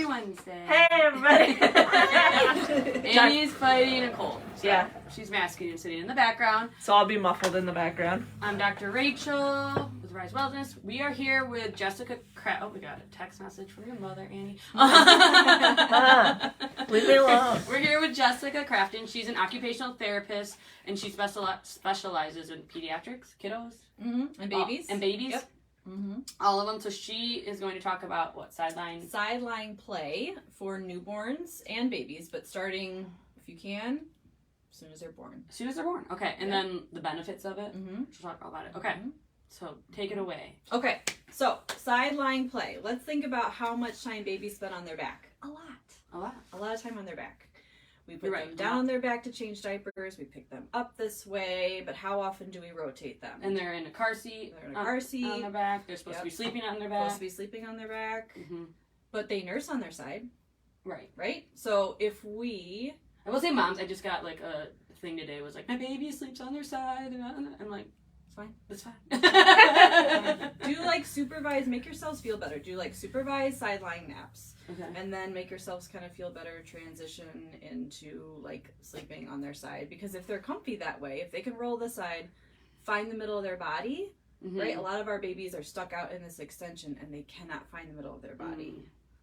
Wednesday. Hey, everybody. Annie's fighting a cold. So Yeah. She's masking and sitting in the background. So I'll be muffled in the background. I'm Dr. Rachel with Rise Wellness. We are here with Jessica Crafton. Oh, we got a text message from your mother, Annie. Leave me alone. We're here with Jessica Crafton. She's an occupational therapist, and she specializes in pediatrics, kiddos, and babies. And babies. Yep. All of them. So she is going to talk about what sideline Play for newborns and babies, but starting, if you can, as soon as they're born. As soon as they're born. Okay, and then the benefits of it. Mm-hmm. We'll talk about it. Okay, so take it away. Okay, so sideline play. Let's think about how much time babies spend on their back. A lot of time on their back. We put them down on their back to change diapers. We pick them up this way, but how often do we rotate them? And they're in a car seat. They're in a car seat on their back. They're supposed to be sleeping on their back. Supposed to be sleeping on their back. But they nurse on their side. Right. So if we... I will say moms, I just got like a thing today was like, my baby sleeps on their side. And I'm like, it's fine. It's fine. Do like supervise, make yourselves feel better. Do like supervised sideline naps. Okay. And then make yourselves kind of feel better, transition into like sleeping on their side. Because if they're comfy that way, if they can roll the side, find the middle of their body, right? A lot of our babies are stuck out in this extension and they cannot find the middle of their body.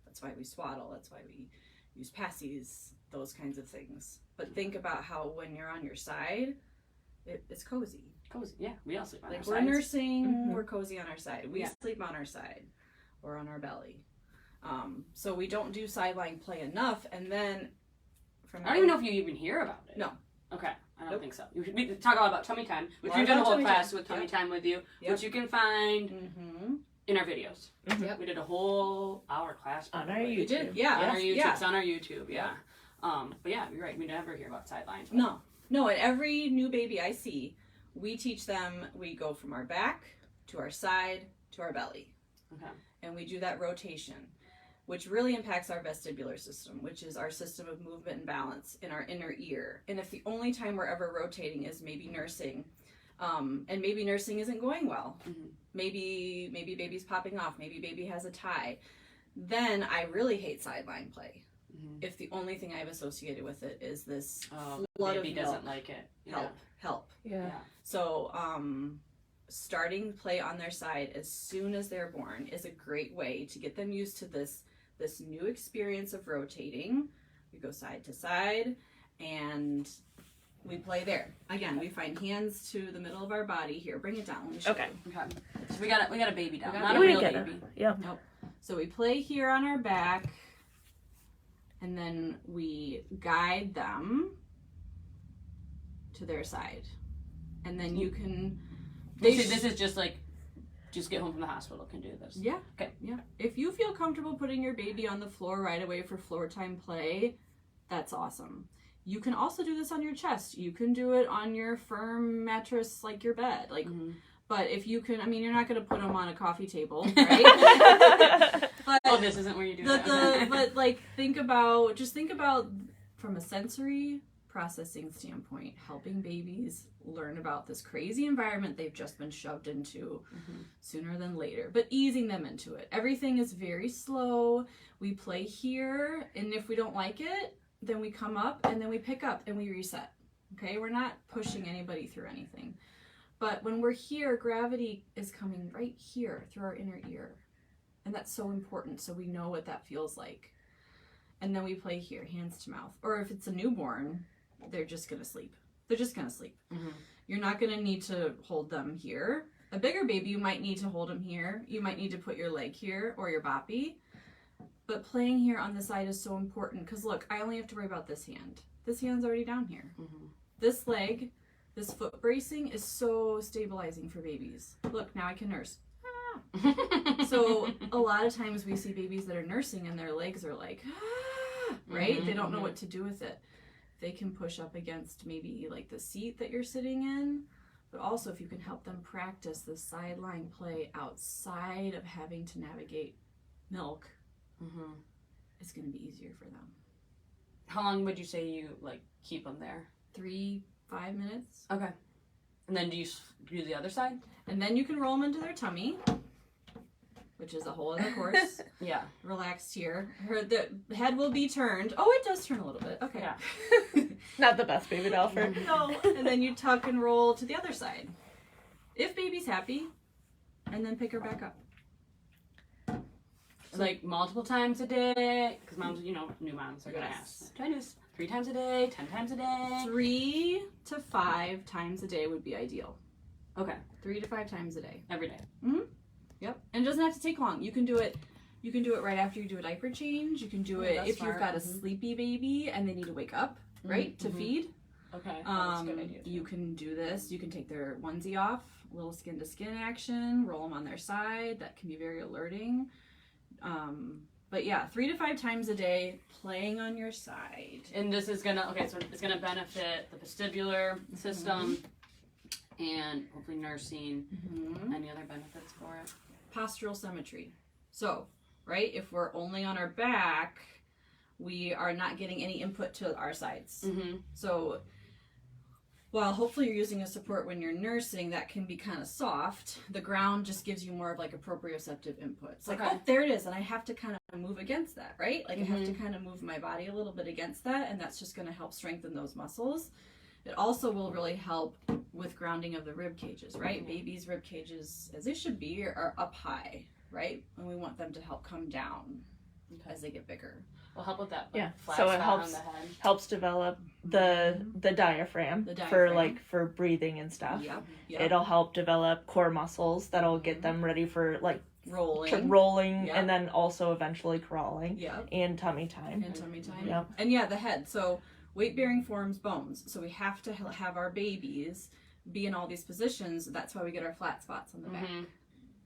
That's why we swaddle. That's why we use passies, those kinds of things. But think about how when you're on your side, it's cozy. Cozy, yeah. We all sleep on our Like sides. we're nursing, we're cozy on our side. We sleep on our side or on our belly. So we don't do sideline play enough, and then I don't even know if you even hear about it. No. Okay, I don't think so. We talk about tummy time, which Well, we've done a whole tummy class time. with tummy time with you, Yep. which you can find in our videos. Yep. We did a whole hour class On our probably. YouTube. We did, yeah. On our YouTube. Yeah. It's on our YouTube, yeah. But yeah, you're right. We never hear about sidelines. No, and every new baby I see, we teach them, we go from our back to our side to our belly. Okay. And we do that rotation, which really impacts our vestibular system, which is our system of movement and balance in our inner ear. And if the only time we're ever rotating is maybe nursing, and maybe nursing isn't going well, maybe baby's popping off, maybe baby has a tie, then I really hate sideline play. If the only thing I've associated with it is this flood baby of milk. doesn't like it. Help. Yeah. So, starting play on their side as soon as they're born is a great way to get them used to this new experience of rotating. We go side to side and we play there. Again, we find hands to the middle of our body. Here, bring it down. Let me show Okay. you. Okay. So we got a baby down, We got not a a baby. real get baby. it. Yeah. Nope. So we play here on our back and then we guide them to their side. And then you can... This is just like, just get home from the hospital can do this. Yeah. Okay. Yeah. If you feel comfortable putting your baby on the floor right away for floor time play, that's awesome. You can also do this on your chest. You can do it on your firm mattress like your bed. Like, but if you can, I mean, you're not going to put them on a coffee table, right? But this isn't where you do that. but like think about from a sensory processing standpoint, helping babies learn about this crazy environment they've just been shoved into sooner than later, but easing them into it. Everything is very slow. We play here, and if we don't like it, then we come up and then we pick up and we reset. Okay, we're not pushing anybody through anything. But when we're here, gravity is coming right here through our inner ear. And that's so important, so we know what that feels like. And then we play here, hands to mouth. Or if it's a newborn, they're just going to sleep. They're just going to sleep. You're not going to need to hold them here. A bigger baby, you might need to hold them here. You might need to put your leg here or your boppy. But playing here on the side is so important because look, I only have to worry about this hand. This hand's already down here. This leg, this foot bracing is so stabilizing for babies. Look, now I can nurse. So a lot of times we see babies that are nursing and their legs are like, right? They don't know what to do with it. They can push up against maybe like the seat that you're sitting in, but also if you can help them practice the sideline play outside of having to navigate milk, it's going to be easier for them. How long would you say you like keep them there? 3-5 minutes. Okay. And then do you do the other side? And then you can roll them into their tummy. which is a whole other course. Yeah. Relaxed here. The head will be turned. Oh, it does turn a little bit. Okay. Yeah. Not the best baby doll for. No. And then you tuck and roll to the other side. If baby's happy, and then pick her back up. Like multiple times a day, because moms, you know, new moms are gonna ask. Do I do this 3 times a day, 10 times a day? 3 to 5 times a day would be ideal. Okay. 3 to 5 times a day. Every day. Yep. And it doesn't have to take long. You can do it right after you do a diaper change. You can do it if you've got a sleepy baby and they need to wake up, right, to feed. Okay. That's a good idea. You can do this. You can take their onesie off, little skin to skin action, roll them on their side. That can be very alerting. But yeah, 3 to 5 times a day, playing on your side. And this is gonna, so it's gonna benefit the vestibular system and hopefully nursing. Any other benefits for it? Postural symmetry. So, right, if we're only on our back, we are not getting any input to our sides. So, while hopefully you're using a support when you're nursing, that can be kind of soft. The ground just gives you more of like a proprioceptive input. It's like, oh, there it is, and I have to kind of move against that, right? Like I have to kind of move my body a little bit against that, and that's just going to help strengthen those muscles. It also will really help with grounding of the rib cages, right? Babies' rib cages, as they should be, are up high, right? And we want them to help come down as they get bigger. Will help with that. Yeah, flat so it spot on the head. helps develop the diaphragm, for breathing and stuff. Yep. It'll help develop core muscles that'll get them ready for like rolling and then also eventually crawling. And tummy time. And yeah, the head. So weight bearing forms bones. So we have to have our babies be in all these positions. That's why we get our flat spots on the back.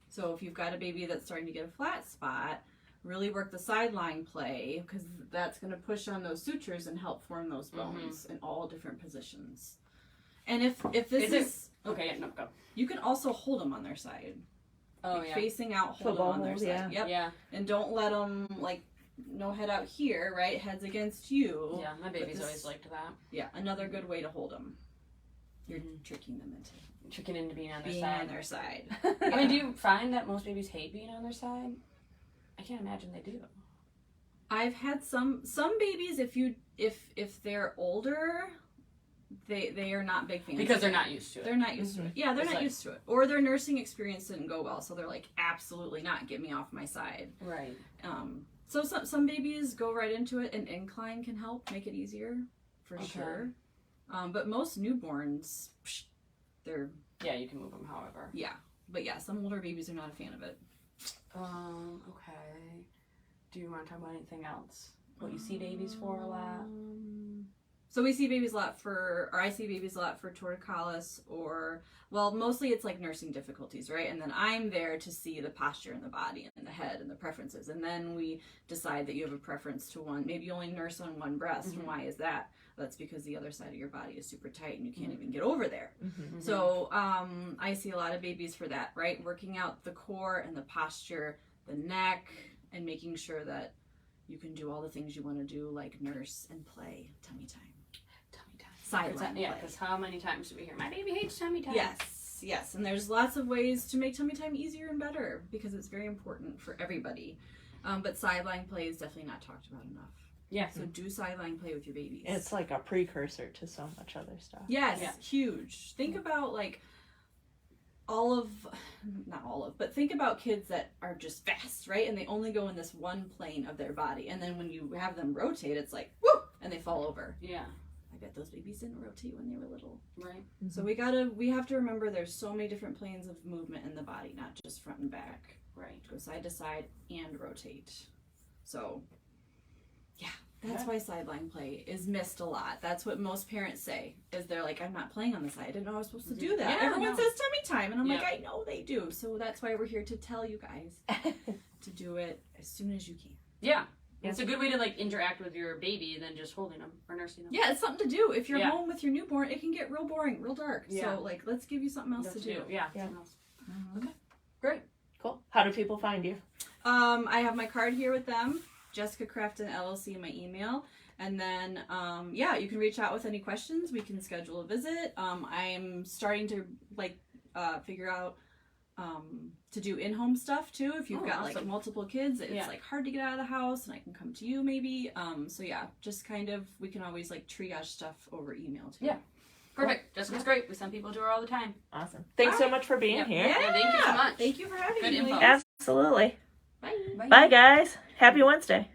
So if you've got a baby that's starting to get a flat spot, really work the sideline play, because that's going to push on those sutures and help form those bones in all different positions. And if this is okay, yeah, no, go. You can also hold them on their side. Facing out, hold them on their side. Yeah. And don't let them no head out here, right? Heads against you. Yeah, my baby's always liked that. Yeah, another good way to hold them. You're tricking them into being on their side. I mean, do you find that most babies hate being on their side? I can't imagine they do. I've had some babies, if they're older, they are not big fans. Because they're not used to it. They're not used to it. Yeah, they're not used to it. Or their nursing experience didn't go well, so they're like, absolutely not, get me off my side. Right. So some babies go right into it, and incline can help make it easier, for sure. But most newborns, they're... Yeah, you can move them however. Yeah. But yeah, some older babies are not a fan of it. Okay. Do you want to talk about anything else? What you see babies for a lot? So we see babies a lot I see babies a lot for torticollis mostly it's like nursing difficulties, right? And then I'm there to see the posture in the body and the head and the preferences. And then we decide that you have a preference to one. Maybe you only nurse on one breast. And why is that? That's because the other side of your body is super tight and you can't even get over there. So I see a lot of babies for that, right? Working out the core and the posture, the neck, and making sure that you can do all the things you want to do, like nurse and play, tummy time. Sideline play. Yeah, because how many times do we hear, my baby hates tummy time? Yes. And there's lots of ways to make tummy time easier and better, because it's very important for everybody. But sideline play is definitely not talked about enough. Yeah. So do sideline play with your babies. It's like a precursor to so much other stuff. Yes, huge. Think about like not all of, but think about kids that are just fast, right? And they only go in this one plane of their body. And then when you have them rotate, it's like, whoo, and they fall over. Yeah. I bet those babies didn't rotate when they were little. Right. So we have to remember there's so many different planes of movement in the body, not just front and back. Right. Go side to side and rotate. So, yeah, that's why sideline play is missed a lot. That's what most parents say, is they're like, I'm not playing on the side. I didn't know I was supposed to do that. Everyone says tummy time. And I'm like, I know they do. So that's why we're here to tell you guys to do it as soon as you can. Yeah. It's a good way to like interact with your baby than just holding them or nursing them. Yeah, it's something to do. If you're home with your newborn, it can get real boring, real dark. Yeah. So like, let's give you something else to do. Yeah. Something else. Okay. Great. Cool. How do people find you? I have my card here with them, Jessica Crafton LLC, my email. And then, you can reach out with any questions. We can schedule a visit. I'm starting to figure out to do in-home stuff too. If you've got awesome. like multiple kids, it's like hard to get out of the house, and I can come to you maybe. So yeah, just kind of, we can always like triage stuff over email too. Yeah. Perfect. Jessica's great. We send people to her all the time. Awesome. Thanks so much for being here. Yeah, thank you so much. Thank you for having Good me. info. Absolutely. Bye. Bye, guys. Happy Wednesday.